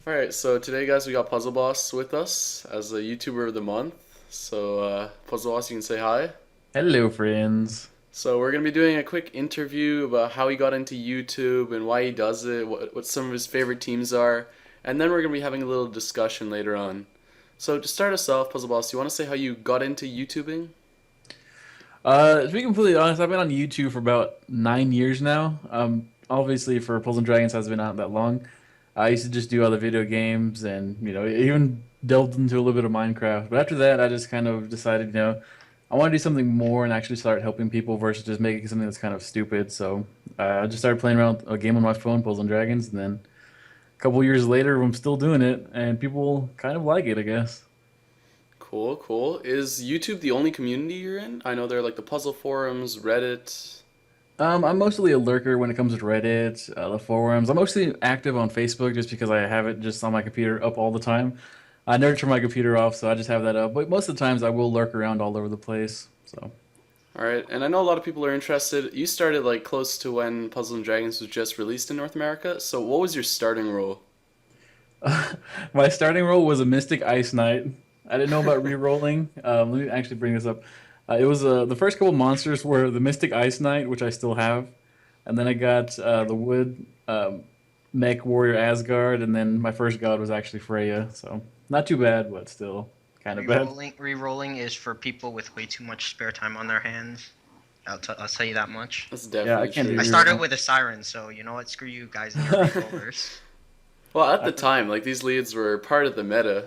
Alright, so today, guys, we got PuzzleBoss with us as a YouTuber of the month. So, PuzzleBoss, you can say hi. Hello, friends. So, we're going to be doing a quick interview about how he got into YouTube and why he does it, what some of his favorite teams are, and then we're going to be having a little discussion later on. So, to start us off, PuzzleBoss, you want to say how you got into YouTubing? To be completely honest, I've been on YouTube for about 9 years now. Obviously, for Puzzle and Dragons hasn't been out that long. I used to just do other video games, and even delved into a little bit of Minecraft. But after that, I just kind of decided, I want to do something more and actually start helping people versus just making something that's kind of stupid. So I just started playing around with a game on my phone, Puzzle and Dragons, and then a couple years later, I'm still doing it, and people kind of like it, I guess. Cool, cool. Is YouTube the only community you're in? I know there are like the puzzle forums, Reddit. I'm mostly a lurker when it comes to Reddit, the forums. I'm mostly active on Facebook just because I have it just on my computer up all the time. I never turn my computer off, so I just have that up. But most of the times I will lurk around all over the place. So Alright, and I know a lot of people are interested. You started like close to when Puzzle and Dragons was just released in North America, so what was your starting role? my starting role was a Mystic Ice Knight. I didn't know about re-rolling. Let me actually bring this up. It was the first couple monsters were the Mystic Ice Knight, which I still have, and then I got the Wood Mech Warrior Asgard, and then my first god was actually Freya. So not too bad, but still kind of bad. Re-rolling is for people with way too much spare time on their hands. I'll tell you that much. That's Yeah, I definitely can't do true. I re-roll. started with a siren, so you know what? Screw you guys and your re-rollers. Well, at the I- time, like these leads were part of the meta.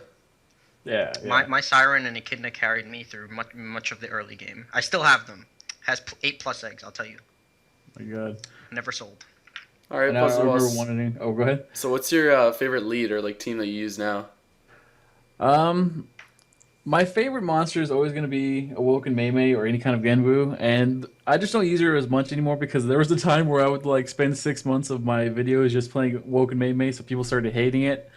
Yeah, My yeah. my siren and echidna carried me through much of the early game. I still have them. Has 8+ eggs. I'll tell you. My God. Never sold. All right, And I Puzzle remember Boss. wanting. Oh, go ahead. So, what's your favorite lead or like team that you use now? Um, my favorite monster is always going to be Awoken Maymay or any kind of Genwu, and I just don't use her as much anymore because there was a time where I would like spend 6 months of my videos just playing Awoken Maymay, so people started hating it.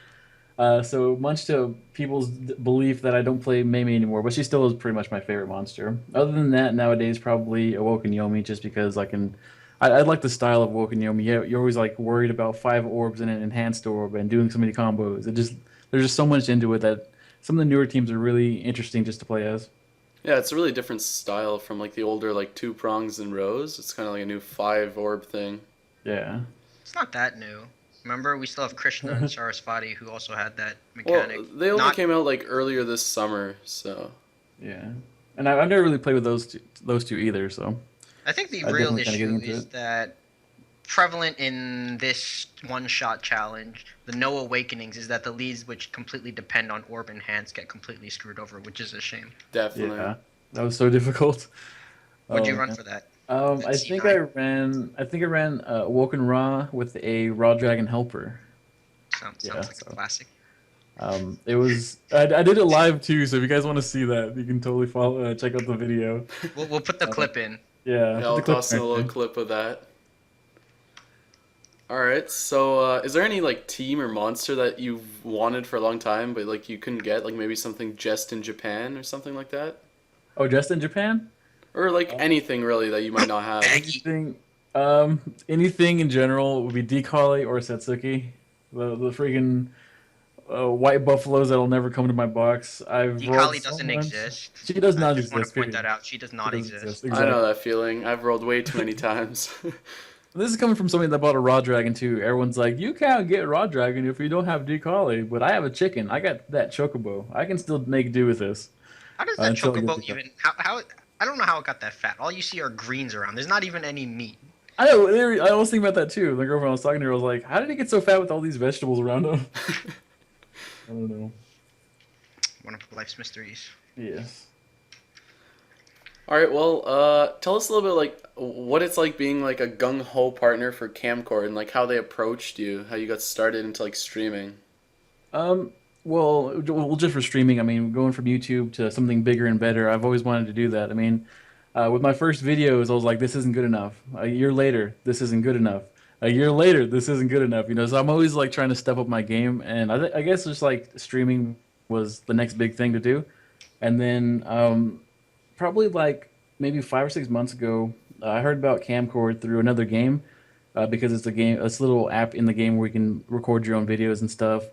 So much to people's belief that I don't play Maymay anymore, but she still is pretty much my favorite monster. Other than that, nowadays probably Awoken Yomi, just because I can. I like the style of Awoken Yomi. Yeah, you're always like worried about 5 orbs and an enhanced orb and doing so many combos. It just there's just so much into it that some of the newer teams are really interesting just to play as. Yeah, it's a really different style from like the older like two prongs and rows. It's kind of like a new five orb thing. Yeah. It's not that new. Remember, we still have Krishna and Sarasvati who also had that Well, mechanic. they only Not came out like earlier this summer, so Yeah. And I've never really played with those two either, so I think the I real definitely kind of getting issue into is it. that prevalent in this one-shot challenge, the no awakenings, is that the leads which completely depend on orb enhance get completely screwed over, which is a shame. definitely. Yeah. That was so difficult. Would you Oh run man. for that? I At think I C9? ran. I think I ran Woken Raw with a Raw Dragon Helper. Yeah, Sounds like a so classic. it was. I did it live too, so if you guys want to see that, you can totally follow. Check out the video. We'll put the Uh, clip in. yeah, Yeah, put I'll the clip toss in in a right little there. clip of that. All right, so is there any like team or monster that you've wanted for a long time, but like you couldn't get, like maybe something just in Japan or something like that, Oh, just in Japan? or like Uh, anything really that you might not have? Maggie. anything in general would be Decoy or Setsuki. The freaking white buffaloes that'll never come to my box. I've rolled Kali so doesn't much. exist. She does I not just want to exist. point that Period. out. She does She not doesn't exist. exist. I know Exactly. that feeling. I've rolled way too many times. This is coming from somebody that bought a raw dragon too. Everyone's like, you can't get raw dragon if you don't have Decoy, but I have a chicken. I got that chocobo. I can still make do with this How does that until I get chocobo Decoy. even? How? I don't know how it got that fat. All you see are greens around. There's not even any meat. I know. I was thinking about that too. My girlfriend I was talking to her. I was like, how did he get so fat with all these vegetables around him? I don't know. One of life's mysteries. Yes. All right, well, tell us a little bit like what it's like being like a gung ho partner for Camcord and like how they approached you, how you got started into like streaming. Um. Well, just for streaming. I mean, going from YouTube to something bigger and better. I've always wanted to do that. I mean, with my first videos, I was like, this isn't good enough. A year later, this isn't good enough. A year later, this isn't good enough. So I'm always like trying to step up my game, and I guess just like streaming was the next big thing to do. And then probably like maybe 5 or 6 months ago, I heard about Camcord through another game because it's a little app in the game where you can record your own videos and stuff.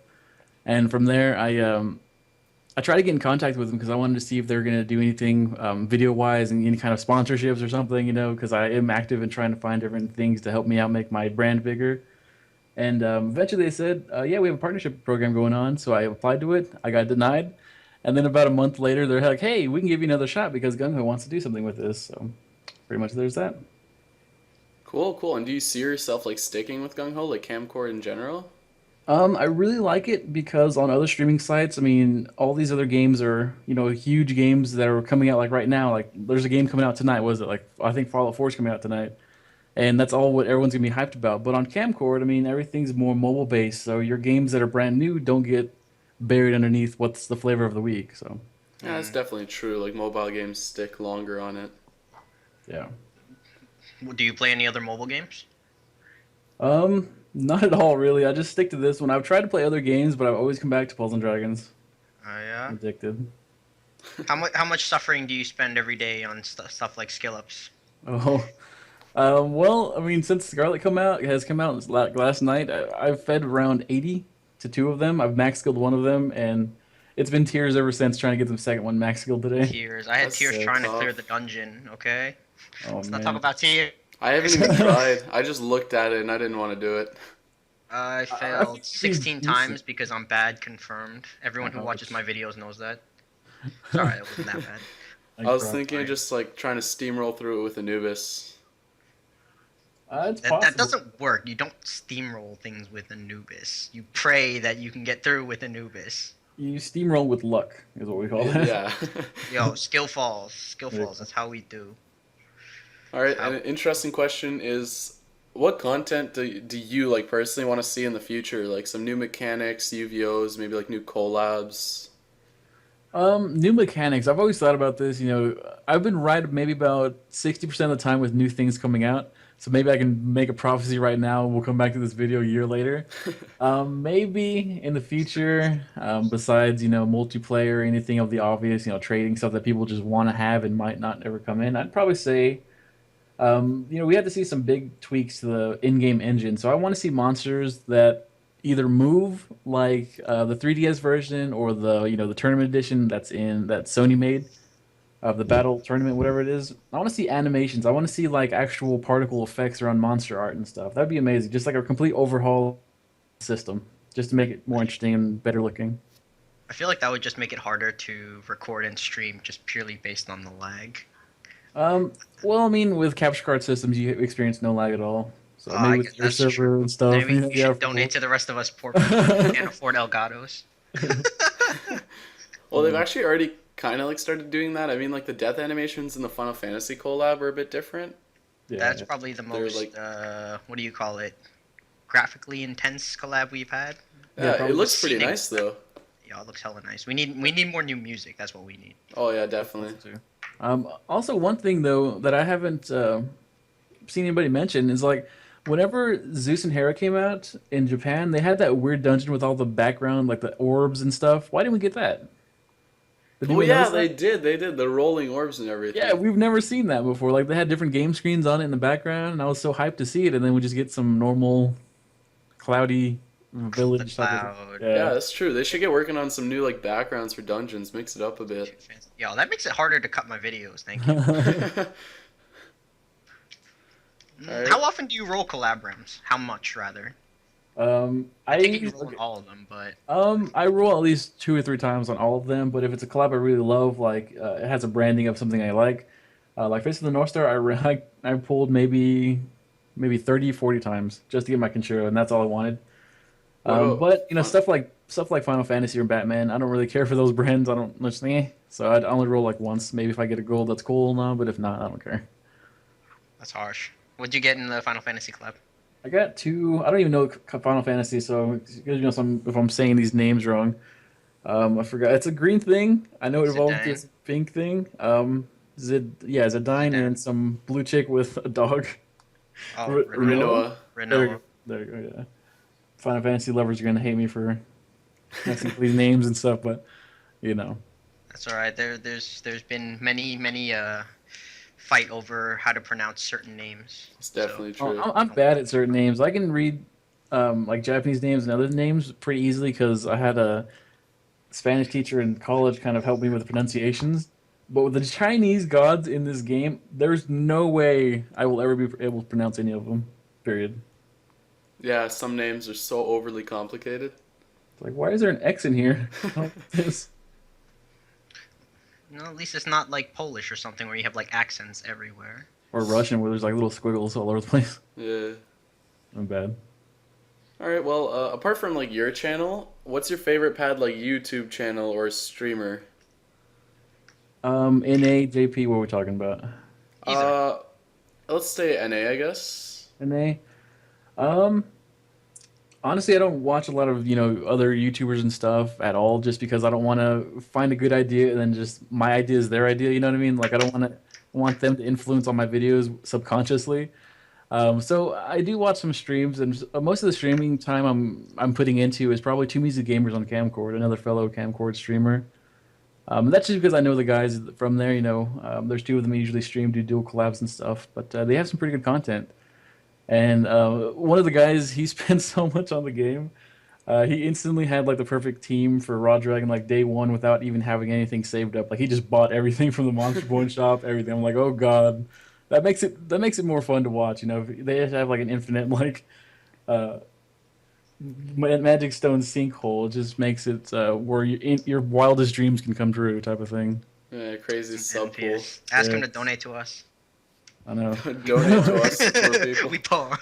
And from there, I tried to get in contact with them because I wanted to see if they were going to do anything video wise and any kind of sponsorships or something, because I am active in trying to find different things to help me out make my brand bigger. And eventually they said, yeah, we have a partnership program going on. So I applied to it. I got denied. And then about a month later, they're like, hey, we can give you another shot because Gung Ho wants to do something with this. So pretty much there's that. Cool, cool. And do you see yourself like sticking with Gung Ho, like Camcord in general? I really like it because on other streaming sites, I mean, all these other games are, huge games that are coming out like right now. Like there's a game coming out tonight, was it? Like I think Fallout 4 is coming out tonight. And that's all what everyone's gonna be hyped about. But on Camcord, I mean, everything's more mobile based, so your games that are brand new don't get buried underneath what's the flavor of the week. So Yeah, that's Mm. definitely true. Like mobile games stick longer on it. yeah, Do you play any other mobile games? not at all really. I just stick to this one. I've tried to play other games, but I've always come back to Puzzle and Dragons. Oh yeah. I'm addicted. How much suffering do you spend every day on stuff like skill ups? Oh, well, I mean, since Scarlet has come out last night, I've fed around 80 to two of them. I've max skilled one of them, and it's been tears ever since trying to get the second one max skilled today. Tears. I had That's tears so trying to clear tough. the dungeon. Okay. Oh Let's not talk man. about tears. I haven't even tried. I just looked at it and I didn't want to do it. I I think failed it's 16 decent. times because I'm bad confirmed. Everyone who Ouch. watches my videos knows that. Sorry, it wasn't that bad. I was cried. thinking of just like trying to steamroll through it with Anubis. It's That possible. doesn't work. You don't steamroll things with Anubis. You pray that you can get through with Anubis. You steamroll with luck, is what we call it. Yeah. Yo, skill falls. Skill There you falls. That's how we do. All right, and an interesting question is, what content do you like personally want to see in the future? Like some new mechanics, UVOs, maybe like new collabs. New mechanics. I've always thought about this. I've been right maybe about 60% of the time with new things coming out. So maybe I can make a prophecy right now. We'll come back to this video a year later. Maybe in the future, besides multiplayer, anything of the obvious, trading stuff that people just want to have and might not ever come in. I'd probably say, we had to see some big tweaks to the in-game engine. So I want to see monsters that either move like the 3DS version or the tournament edition that Sony made of the battle tournament, whatever it is. I want to see animations. I want to see like actual particle effects around monster art and stuff. That'd be amazing. Just like a complete overhaul system, just to make it more interesting and better looking. I feel like that would just make it harder to record and stream just purely based on the lag. Well, I mean, with capture card systems, you experience no lag at all. So I maybe guess with your that's server true. and stuff. Maybe you yeah, should donate to the rest of us poor people who can't afford Elgatos. Well, they've actually already kind of like started doing that. I mean, like the death animations in the Final Fantasy collab are a bit different. Yeah, That's probably the They're most, like- what do you call it? Graphically intense collab we've had. Yeah, probably it looks pretty scenic. nice though. Yeah, it looks hella nice. We need more new music. That's what we need. Oh yeah, definitely. Also, one thing though that I haven't seen anybody mention is like whenever Zeus and Hera came out in Japan, they had that weird dungeon with all the background, like the orbs and stuff. Why didn't we get that? Did Oh anyone yeah, notice they that? did. They did the rolling orbs and everything. Yeah, we've never seen that before. Like they had different game screens on it in the background, and I was so hyped to see it, and then we just get some normal cloudy The village type of cloud. Yeah, that's true. They should get working on some new like backgrounds for dungeons, mix it up a bit. Yo, that makes it harder to cut my videos. Thank you. Alright. How often do you roll collab? How much, rather? I think you roll all of them, but I roll at least 2 or 3 times on all of them, but if it's a collab I really love, like it has a branding of something I like Face of the North Star, I pulled maybe 30, 40 times just to get my Kenshiro, and that's all I wanted. Whoa. But stuff like Final Fantasy or Batman, I don't really care for those brands. I don't much so I'd only roll like once. Maybe if I get a gold, that's cool now. But if not, I don't care. that's harsh. What'd you get in the Final Fantasy collab? I got 2. I don't even know Final Fantasy, so if I'm saying these names wrong. I forgot. It's a green thing. I know it evolved into Zidane. a pink thing. Zidane and some blue chick with a dog. Oh, Rinoa. Rinoa. There you go. Yeah. Final Fantasy lovers are gonna hate me for messing with these names and stuff, but That's all right. There's been many fight over how to pronounce certain names. It's definitely So, true. I'm bad at certain names. I can read like Japanese names and other names pretty easily because I had a Spanish teacher in college kind of help me with the pronunciations. But with the Chinese gods in this game, there's no way I will ever be able to pronounce any of them. Period. Yeah, some names are so overly complicated. Like, why is there an X in here? I don't get this. No, at least it's not like Polish or something where you have like accents everywhere. Or Russian, where there's like little squiggles all over the place. Yeah. I'm bad. All right. Well, apart from like your channel, what's your favorite pad like YouTube channel or streamer? NA, JP, what are we talking about? Either. Let's say NA, I guess. NA? Um, Honestly, I don't watch a lot of, other YouTubers and stuff at all just because I don't want to find a good idea and then just my idea is their idea, you know what I mean? Like I don't want them to influence on my videos subconsciously. So I do watch some streams, and most of the streaming time I'm putting into is probably Two Music Gamers on Camcord, another fellow Camcord streamer. That's just because I know the guys from there. There's two of them who usually stream, do dual collabs and stuff, but they have some pretty good content. And one of the guys, he spent so much on the game. He instantly had like the perfect team for Raw Dragon like day one without even having anything saved up. Like he just bought everything from the Monster Point shop, everything. I'm like, oh god, that makes it more fun to watch. They have like an infinite like uh, Magic Stone sinkhole. It just makes it where your wildest dreams can come true, type of thing. Yeah, crazy I'm sub pool. envious. Ask him Yeah. to donate to us. I know. Donate to us, poor people. We poor.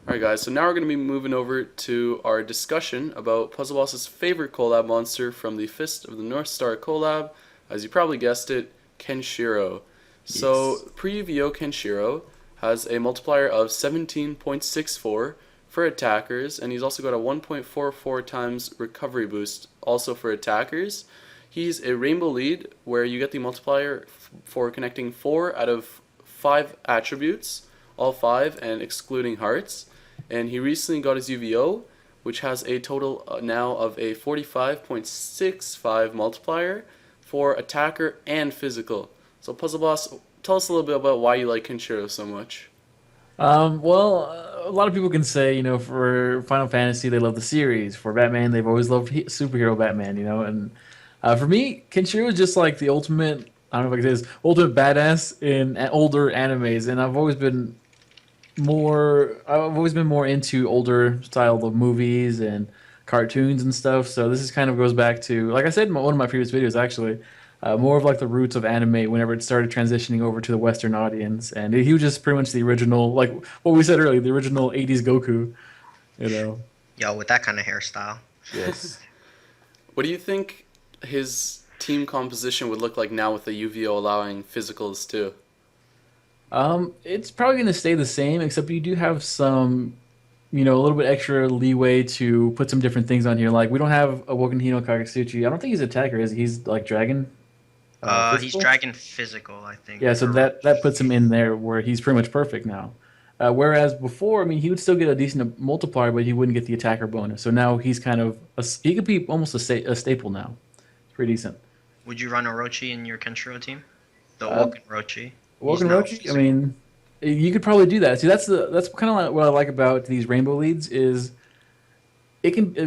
Alright guys, so now we're going to be moving over to our discussion about PuzzleBoss's favorite collab monster from the Fist of the North Star collab, as you probably guessed it, Kenshiro. So, Yes. pre-VO Kenshiro has a multiplier of 17.64 for attackers, and he's also got a 1.44 times recovery boost also for attackers. He's a rainbow lead where you get the multiplier for connecting 4 out of 5 attributes, all 5 and excluding hearts. And he recently got his UVO, which has a total now of a 45.65 multiplier for attacker and physical. So Puzzle Boss, tell us a little bit about why you like Kenshiro so much. A lot of people can say, for Final Fantasy, they love the series. For Batman, they've always loved superhero Batman, and for me, Kenshiro is just like the ultimate, I don't know if I can say this, ultimate badass in older animes, and I've always been more into older style of movies and cartoons and stuff. So this is kind of goes back to, like I said in one of my previous videos, actually, more of like the roots of anime whenever it started transitioning over to the Western audience, and he was just pretty much the original, like what we said earlier, the original '80s Goku, you know. Yo, with that kind of hairstyle. Yes. What do you think his team composition would look like now with the UVO allowing physicals too? It's probably going to stay the same, except you do have some, a little bit extra leeway to put some different things on here. Like we don't have Awoken Hino Kagutsuchi. I don't think he's attacker, is he? He's like dragon. He's Physical? dragon physical, I think. Yeah, so or- that puts him in there where he's pretty much perfect now. Whereas before, I mean, he would still get a decent multiplier, but he wouldn't get the attacker bonus. So now he's kind of he could be almost a staple now. It's pretty decent. Would you run Orochi in your Kenshiro team? The Uh, Woken Orochi. Woken now Rochi, I physical. mean, you could probably do that. See, that's kind of like what I like about these rainbow leads is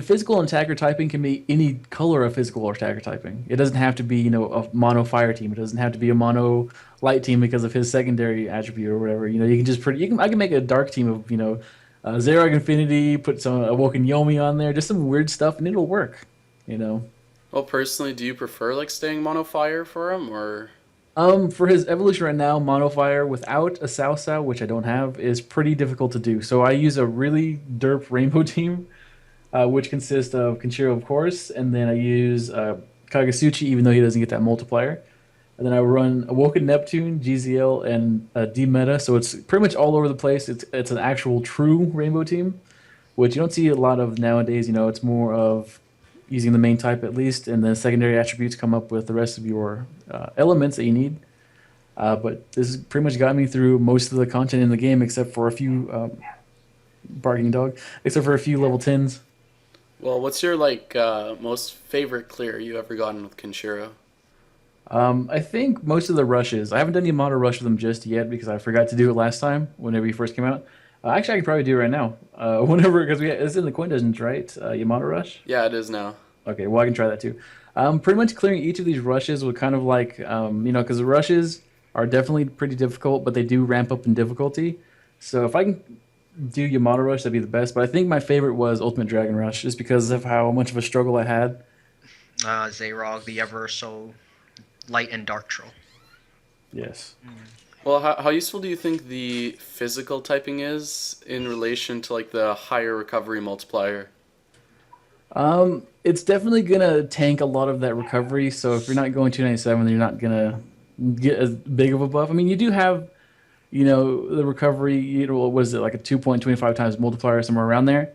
physical and attacker typing can be any color of physical or attacker typing. It doesn't have to be a mono fire team. It doesn't have to be a mono light team because of his secondary attribute or whatever. You can just I can make a dark team of Zerog Infinity, put some Awoken Yomi on there, just some weird stuff, and it'll work. You know. Well, personally, do you prefer like staying mono fire for him or? For his evolution right now, Mono Fire without a Sao Sao, which I don't have, is pretty difficult to do. So I use a really derp rainbow team, which consists of Kenshiro, of course, and then I use Kagasuchi, even though he doesn't get that multiplier. And then I run Awoken Neptune, GZL, and D Meta, so it's pretty much all over the place. It's an actual true rainbow team, which you don't see a lot of nowadays. It's more of using the main type at least, and then secondary attributes come up with the rest of your elements that you need. But this has pretty much got me through most of the content in the game, except for a few barking dog, except for a few level 10s. Well, what's your most favorite clear you ever gotten with Kenshiro? I think most of the rushes. I haven't done the Yamato rush with them just yet because I forgot to do it last time whenever he first came out. Actually, I can probably do it right now. Whenever, because it's in the coin dungeons, right? Yamato Rush. Yeah, it is now. Okay, well I can try that too. Pretty much clearing each of these rushes would kind of like because the rushes are definitely pretty difficult, but they do ramp up in difficulty. So if I can do Yamato Rush, that'd be the best. But I think my favorite was Ultimate Dragon Rush, just because of how much of a struggle I had. Zayrog, the ever so light and dark troll. Yes. Well, how useful do you think the physical typing is in relation to like the higher recovery multiplier? It's definitely gonna tank a lot of that recovery. So if you're not going 297, you're not gonna get as big of a buff. I mean, you do have, the recovery. What is it, like a 2.25 times multiplier somewhere around there.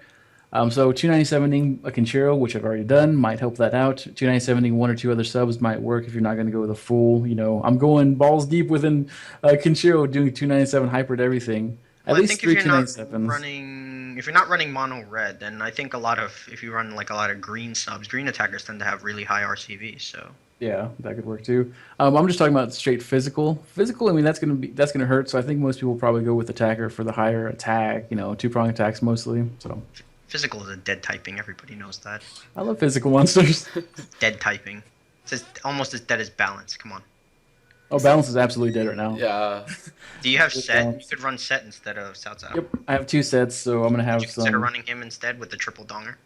So 297ing a Kenshiro, which I've already done, might help that out. 297ing one or two other subs might work if you're not going to go with a full. I'm going balls deep within Kenshiro doing 297 hyper to everything. At Well, I least think three if you're not 297s. if you're not running mono red, then I think if you run like a lot of green subs, green attackers tend to have really high RCV. So Yeah, that could work too. I'm just talking about straight physical. Physical, I mean, that's gonna hurt. So I think most people probably go with attacker for the higher attack. Two-prong attacks mostly. So physical is a dead typing. Everybody knows that. I love physical monsters. Dead typing. It's almost as dead as balance. Come on. Oh, balance is absolutely dead right now. Yeah. Do you have Good set? balance. You could run set instead of Cao Cao. Yep, I have two sets, so I'm gonna have Would you consider some. running him instead with the triple donger?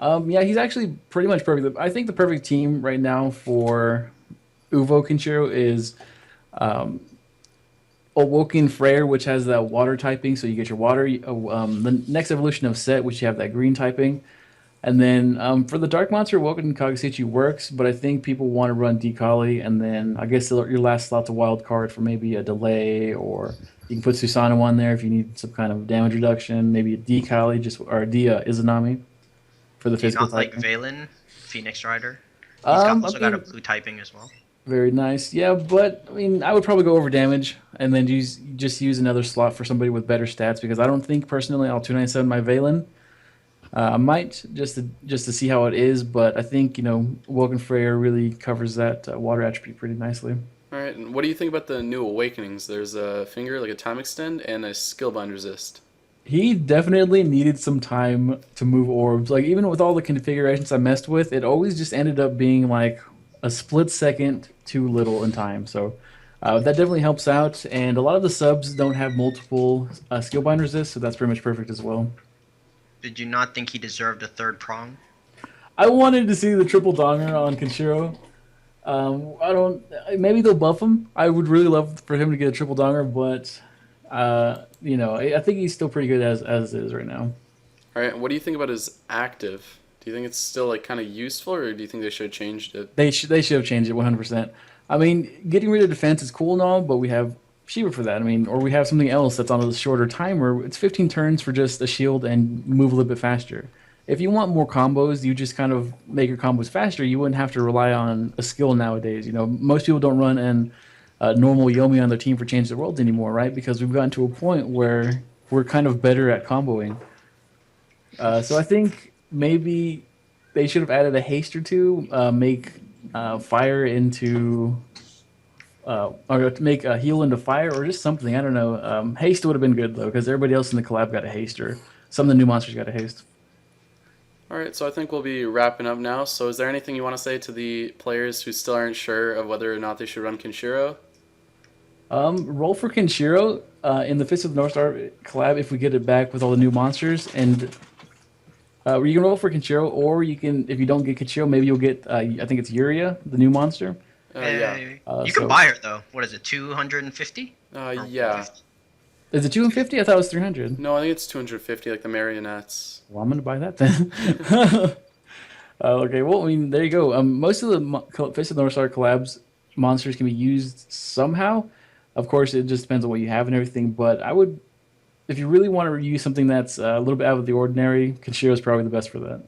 Yeah, he's actually pretty much perfect. I think the perfect team right now for Uvo Kenshiro is Awoken Freyr, which has that water typing, so you get your water. The next evolution of Set, which you have that green typing. And then for the Dark Monster, Awoken Kagasichi works, but I think people want to run Dekali, and then I guess your last slot's a wild card for maybe a delay, or you can put Susanoo on there if you need some kind of damage reduction, maybe a Dekali, or a Dia Izanami for the Do you physical not like typing. Valen, Phoenix Rider? He's Um, I also got a mean, blue typing as well. Very nice. Yeah, but I mean, I would probably go over damage and then use another slot for somebody with better stats because I don't think personally I'll 297 my Valen. I might just to see how it is, but I think Woken Freyr really covers that water attribute pretty nicely. All right. And what do you think about the new awakenings? There's a finger, like a time extend, and a skillbind resist. He definitely needed some time to move orbs. Like even with all the configurations I messed with, it always just ended up being like a split second too little in time. So that definitely helps out. And a lot of the subs don't have multiple skillbind resists, so that's pretty much perfect as well. Did you not think he deserved a third prong? I wanted to see the triple donger on Kenshiro. I don't. Maybe they'll buff him. I would really love for him to get a triple donger, but I think he's still pretty good as is right now. All right. What do you think about his active? Do you think it's still like kind of useful, or do you think they should have changed it? They should have changed it 100%. I mean, getting rid of defense is cool and all, but we have Shiva for that. I mean, or we have something else that's on a shorter timer. It's 15 turns for just a shield and move a little bit faster. If you want more combos, you just kind of make your combos faster. You wouldn't have to rely on a skill nowadays. Most people don't run an normal Yomi on their team for Change the Worlds anymore, right? Because we've gotten to a point where we're kind of better at comboing. So I think maybe they should have added a haste or two, make fire into, or to make a heal into fire, or just something. I don't know. Haste would have been good though, because everybody else in the collab got a haste, or some of the new monsters got a haste. All right. So I think we'll be wrapping up now. So is there anything you want to say to the players who still aren't sure of whether or not they should run Kenshiro? Roll for Kenshiro in the Fist of the North Star collab if we get it back with all the new monsters, and you can roll for Kenshiro, or you can, if you don't get Kenshiro, maybe you'll get, I think it's Yuria, the new monster. Yeah. You can buy her though. What is it? 250? Yeah. Is it 250? I thought it was 300. No, I think it's 250, like the marionettes. Well, I'm gonna buy that then. Okay, well, I mean, there you go. Most of the Fist of the North Star collabs monsters can be used somehow. Of course, it just depends on what you have and everything. But I would, if you really want to use something that's a little bit out of the ordinary, Kenshiro is probably the best for that.